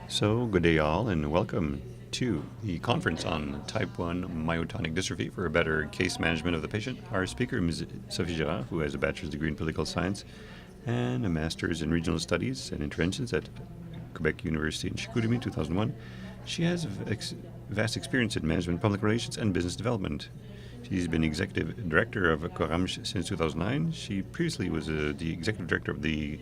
So, good day all, and welcome to the conference on type 1 myotonic dystrophy for a better case management of the patient. Our speaker is Sophie Girard, who has a bachelor's degree in political science and a master's in regional studies and interventions at Quebec University in Chicoutimi, 2001. She has vast experience in management, public relations, and business development. She's been executive director of CORAM since 2009. She previously was the executive director of the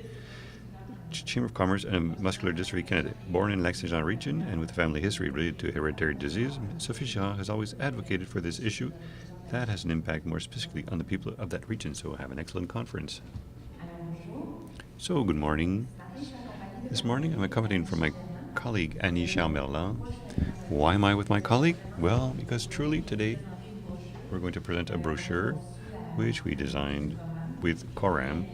Chamber of Commerce and Muscular Dystrophy Canada. Born in Lac-Saint-Jean region and with a family history related to hereditary disease, Sophie Girard has always advocated for this issue that has an impact more specifically on the people of that region. So have an excellent conference. So good morning. This morning I'm accompanied from my colleague Annie Charmerlan. Why am I with my colleague? Well, because truly today we're going to present a brochure which we designed with CORAM,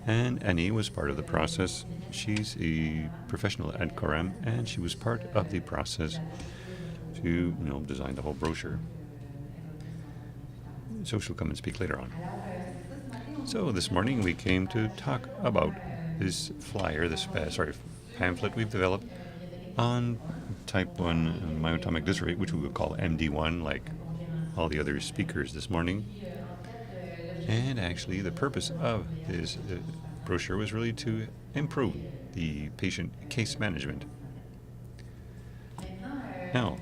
and Annie was part of the process. She's a professional at CORAM, and she was part of the process to design the whole brochure. So she'll come and speak later on. So this morning we came to talk about this flyer, this pamphlet we've developed on type 1 myotonic dystrophy, which we would call MD1, like all the other speakers this morning. And actually the purpose of this brochure was really to improve the patient case management. Now,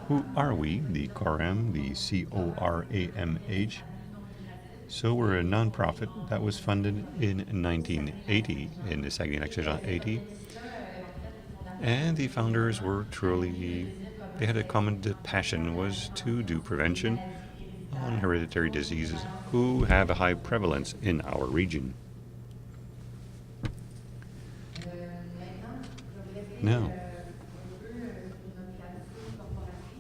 who are we? The CORAM, the C-O-R-A-M-H. So we're a non-profit that was funded in 1980 in the Saguenay-Lac-Saint-Jean 80. And the founders were truly, they had a common passion, was to do prevention on hereditary diseases who have a high prevalence in our region. Now,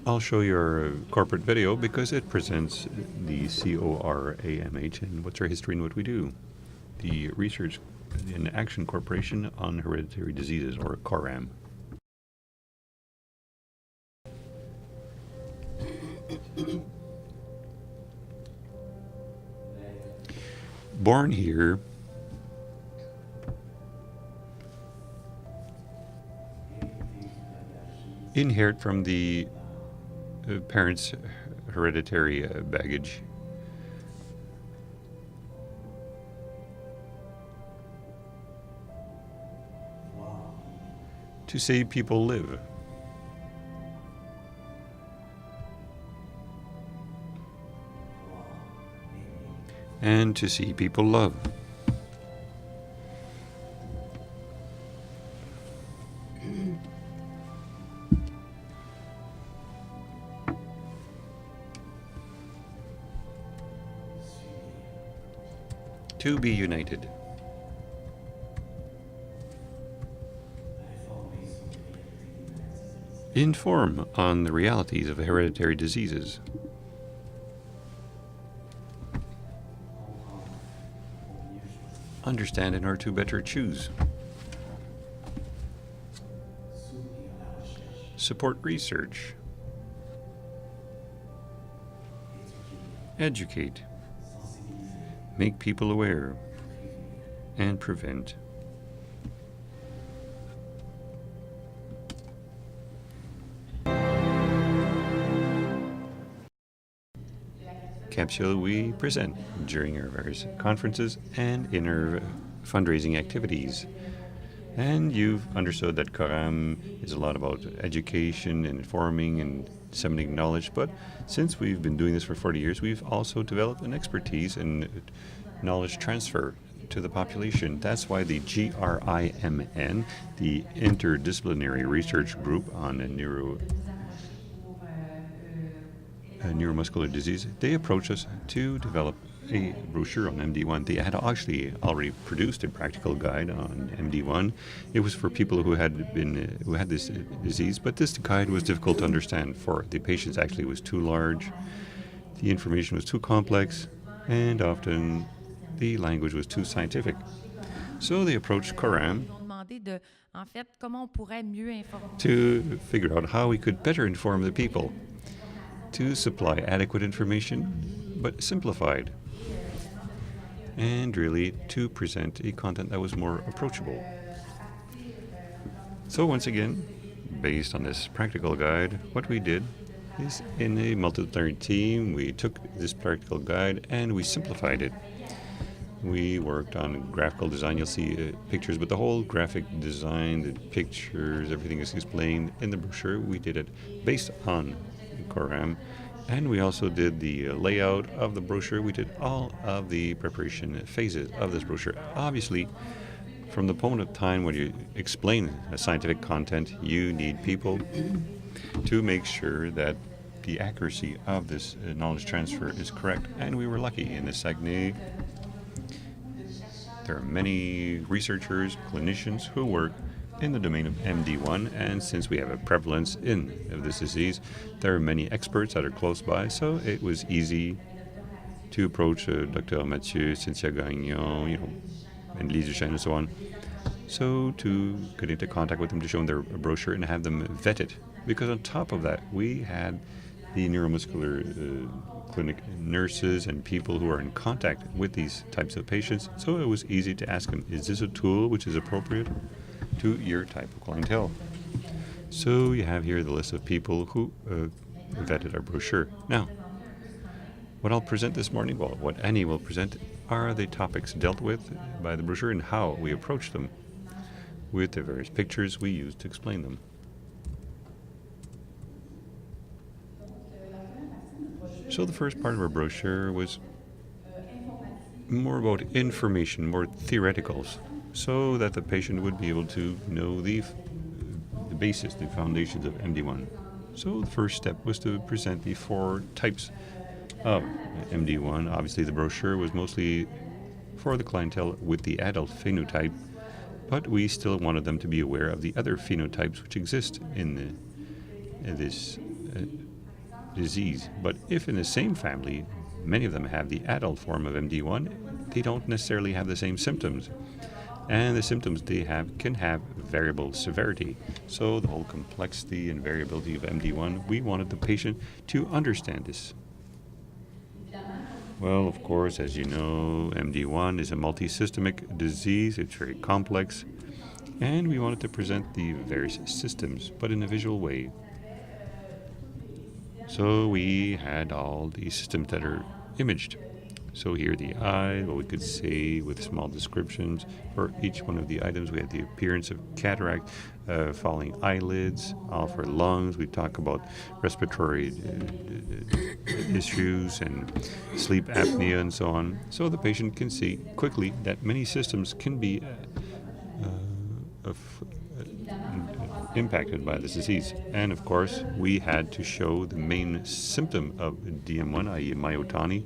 I'll show you our corporate video because it presents the CORAMH and what's our history and what we do. The Research and Action Corporation on Hereditary Diseases, or CORAM. Born here, inherit from the parents' hereditary baggage. To see people live. And to see people love. To be united. Inform on the realities of hereditary diseases. Understand in order to better choose. Support research. Educate. Make people aware. And prevent. Capsule we present during our various conferences and in our fundraising activities. And you've understood that CORAM is a lot about education and informing and disseminating knowledge, but since we've been doing this for 40 years, we've also developed an expertise in knowledge transfer to the population. That's why the GRIMN, the Interdisciplinary Research Group on neuromuscular disease, they approached us to develop a brochure on MD1. They had actually already produced a practical guide on MD1. It was for people who had this disease, but this guide was difficult to understand for the patients. Actually, it was too large, the information was too complex, and often the language was too scientific. So they approached CORAM to figure out how we could better inform the people, to supply adequate information, but simplified, and really to present a content that was more approachable. So once again, based on this practical guide, what we did is in a multidisciplinary team, we took this practical guide and we simplified it. We worked on graphical design. You'll see pictures, but the whole graphic design, the pictures, everything is explained in the brochure. We did it based on CORAM, and we also did the layout of the brochure. We did all of the preparation phases of this brochure. Obviously, from the moment of time when you explain a scientific content, you need people to make sure that the accuracy of this knowledge transfer is correct. And we were lucky in the Saguenay. There are many researchers, clinicians who work in the domain of MD1, and since we have a prevalence of this disease, there are many experts that are close by, so it was easy to approach Dr. Mathieu, Cynthia Gagnon, and Lise Duchesne and so on. So to get into contact with them to show them their brochure and have them vet it. Because on top of that, we had the neuromuscular clinic nurses and people who are in contact with these types of patients. So it was easy to ask them, is this a tool which is appropriate to your type of clientele? So you have here the list of people who vetted our brochure. Now, what I'll present this morning, well, what Annie will present, are the topics dealt with by the brochure and how we approach them with the various pictures we use to explain them. So the first part of our brochure was more about information, more theoreticals, so that the patient would be able to know the basis, the foundations of MD1. So the first step was to present the 4 types of MD1. Obviously, the brochure was mostly for the clientele with the adult phenotype, but we still wanted them to be aware of the other phenotypes which exist in this disease. But if in the same family, many of them have the adult form of MD1, they don't necessarily have the same symptoms. And the symptoms they have can have variable severity. So the whole complexity and variability of MD1, we wanted the patient to understand this. Well, of course, as you know, MD1 is a multisystemic disease. It's very complex. And we wanted to present the various systems, but in a visual way. So we had all the systems that are imaged. So here the eye, what we could say with small descriptions. For each one of the items, we had the appearance of cataract, falling eyelids. All for lungs, we talk about respiratory issues and sleep apnea and so on. So the patient can see quickly that many systems can be impacted by this disease. And of course, we had to show the main symptom of DM1, i.e. myotony.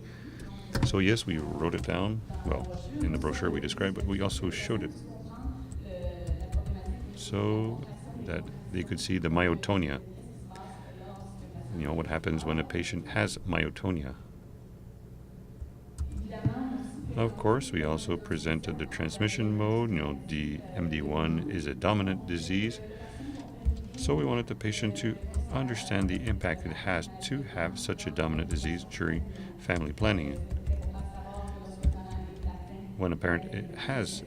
So yes, we wrote it down. Well, in the brochure we described, but we also showed it so that they could see the myotonia. You know, what happens when a patient has myotonia. Of course, we also presented the transmission mode. You know, the MD1 is a dominant disease. So we wanted the patient to understand the impact it has to have such a dominant disease during family planning. When a parent has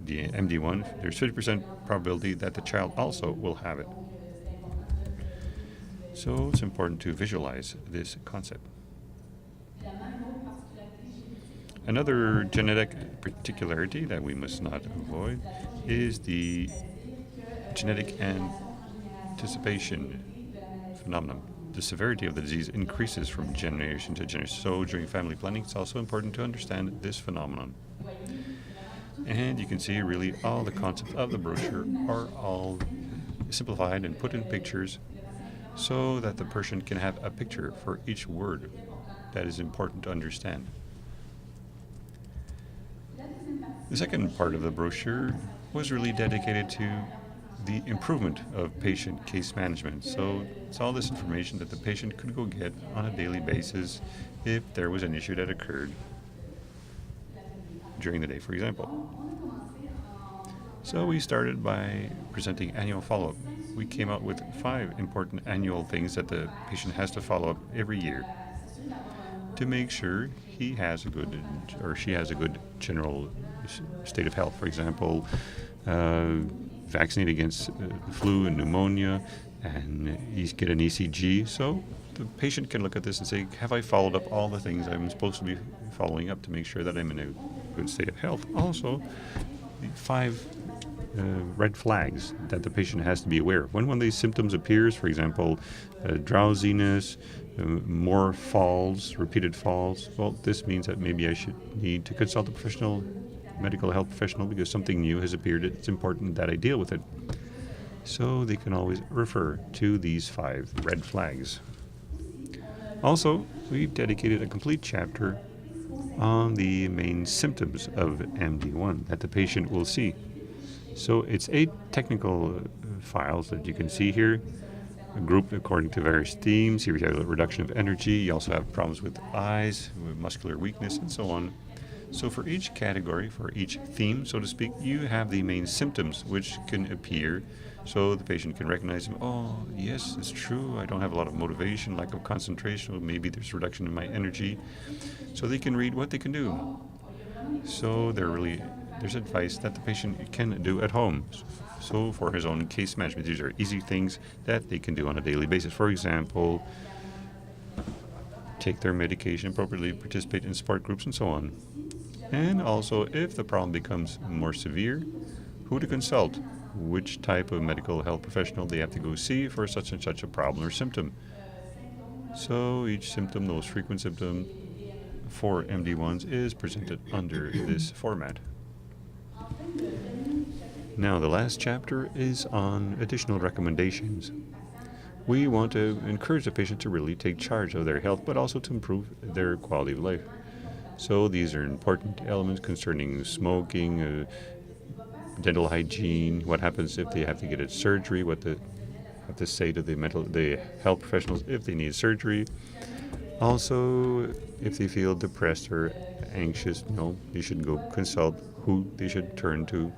the MD1, there's 50% probability that the child also will have it. So it's important to visualize this concept. Another genetic particularity that we must not avoid is the genetic anticipation phenomenon. The severity of the disease increases from generation to generation. So during family planning, it's also important to understand this phenomenon. And you can see really all the concepts of the brochure are all simplified and put in pictures so that the person can have a picture for each word that is important to understand. The second part of the brochure was really dedicated to the improvement of patient case management. So it's all this information that the patient could go get on a daily basis if there was an issue that occurred during the day, for example. So we started by presenting annual follow-up. We came out with 5 important annual things that the patient has to follow up every year to make sure he has a good or she has a good general state of health. For example, vaccinated against flu and pneumonia, and get an ECG. So the patient can look at this and say, have I followed up all the things I'm supposed to be following up to make sure that I'm in a good state of health? Also, the 5 red flags that the patient has to be aware of. When one of these symptoms appears, for example, drowsiness, more falls, repeated falls, well, this means that maybe I should need to consult a professional, medical health professional, because something new has appeared. It's important that I deal with it. So they can always refer to these 5 red flags. Also, we've dedicated a complete chapter on the main symptoms of MD1 that the patient will see. So it's 8 technical files that you can see here, grouped according to various themes. Here we have a reduction of energy. You also have problems with eyes, with muscular weakness, and so on. So for each category, for each theme, so to speak, you have the main symptoms which can appear, so the patient can recognize them. Oh, yes, it's true. I don't have a lot of motivation, lack of concentration, or maybe there's a reduction in my energy. So they can read what they can do. So there's advice that the patient can do at home. So for his own case management, these are easy things that they can do on a daily basis. For example, take their medication appropriately, participate in support groups, and so on. And also, if the problem becomes more severe, who to consult, which type of medical health professional they have to go see for such and such a problem or symptom. So each symptom, the most frequent symptom for MD1s, is presented under this format. Now, the last chapter is on additional recommendations. We want to encourage the patient to really take charge of their health, but also to improve their quality of life. So these are important elements concerning smoking, dental hygiene, what happens if they have to get a surgery, what they have to say to the health professionals if they need surgery. Also, if they feel depressed or anxious, they should go consult who they should turn to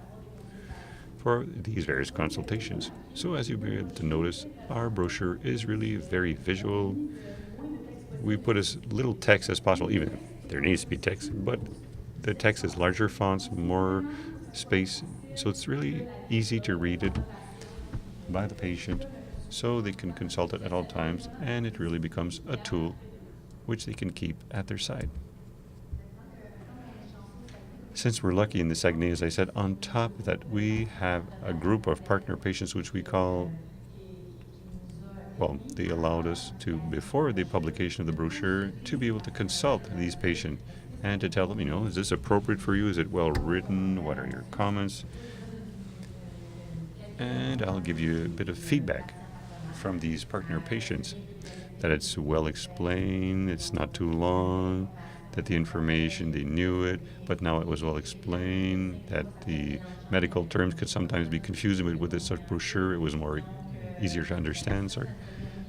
for these various consultations. So as you'll be able to notice, our brochure is really very visual. We put as little text as possible, even if there needs to be text, but the text is larger fonts, more space, so it's really easy to read it by the patient, so they can consult it at all times, and it really becomes a tool which they can keep at their side. Since we're lucky in the Saguenay, as I said, on top of that, we have a group of partner patients which we call, they allowed us to, before the publication of the brochure, to be able to consult these patients and to tell them, is this appropriate for you? Is it well written? What are your comments? And I'll give you a bit of feedback from these partner patients, that it's well explained, it's not too long, that the information, they knew it, but now it was well explained, that the medical terms could sometimes be confusing, but with this sort of brochure, it was easier to understand.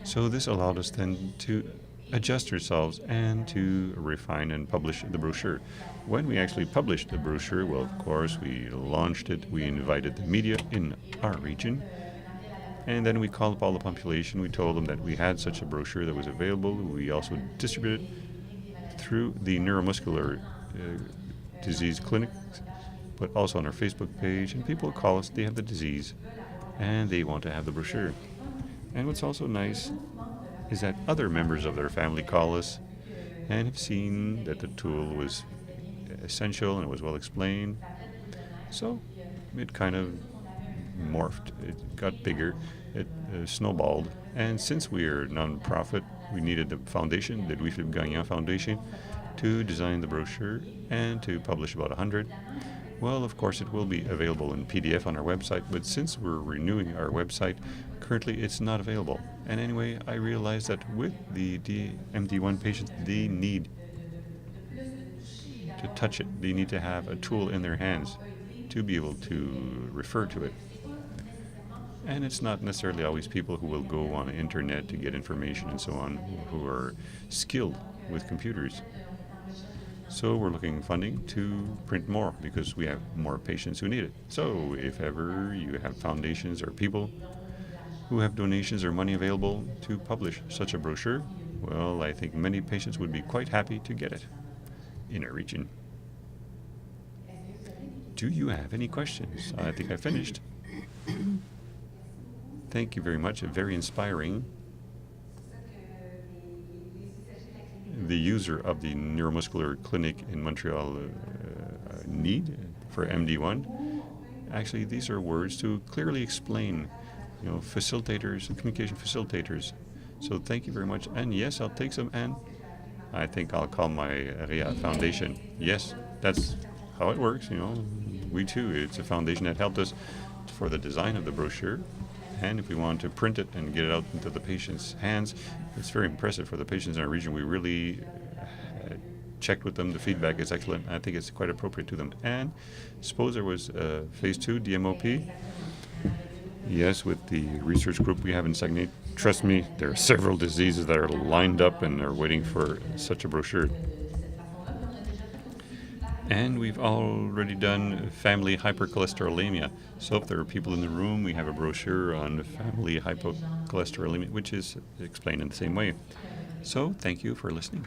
So this allowed us then to adjust ourselves and to refine and publish the brochure. When we actually published the brochure, well, of course, we launched it, we invited the media in our region, and then we called up all the population. We told them that we had such a brochure that was available. We also distributed it through the Neuromuscular disease clinic, but also on our Facebook page. And people call us, they have the disease, and they want to have the brochure. And what's also nice is that other members of their family call us and have seen that the tool was essential and it was well explained. So it kind of morphed, it got bigger, it snowballed. And since we are non-profit, we needed the foundation, the Louis-Philippe Gagnon Foundation, to design the brochure and to publish about 100. Well, of course, it will be available in PDF on our website, but since we're renewing our website, currently it's not available. And anyway, I realized that with the MD1 patients, they need to touch it. They need to have a tool in their hands to be able to refer to it. And it's not necessarily always people who will go on the internet to get information and so on, who are skilled with computers. So we're looking funding to print more because we have more patients who need it. So if ever you have foundations or people who have donations or money available to publish such a brochure, well, I think many patients would be quite happy to get it in our region. Do you have any questions? I think I finished. thank you very much. Very inspiring. The user of the Neuromuscular Clinic in Montreal need for MD1. Actually, these are words to clearly explain, facilitators and communication facilitators. So thank you very much. And yes, I'll take some, and I think I'll call my RIA Foundation. Yes, that's how it works, We too, it's a foundation that helped us for the design of the brochure. And if we want to print it and get it out into the patient's hands, it's very impressive for the patients in our region. We really checked with them. The feedback is excellent. I think it's quite appropriate to them. And suppose there was phase 2 DMOP. Yes, with the research group we have in Saguenay, trust me, there are several diseases that are lined up and are waiting for such a brochure. And we've already done family hypercholesterolemia. So if there are people in the room, we have a brochure on family hypercholesterolemia, which is explained in the same way. So thank you for listening.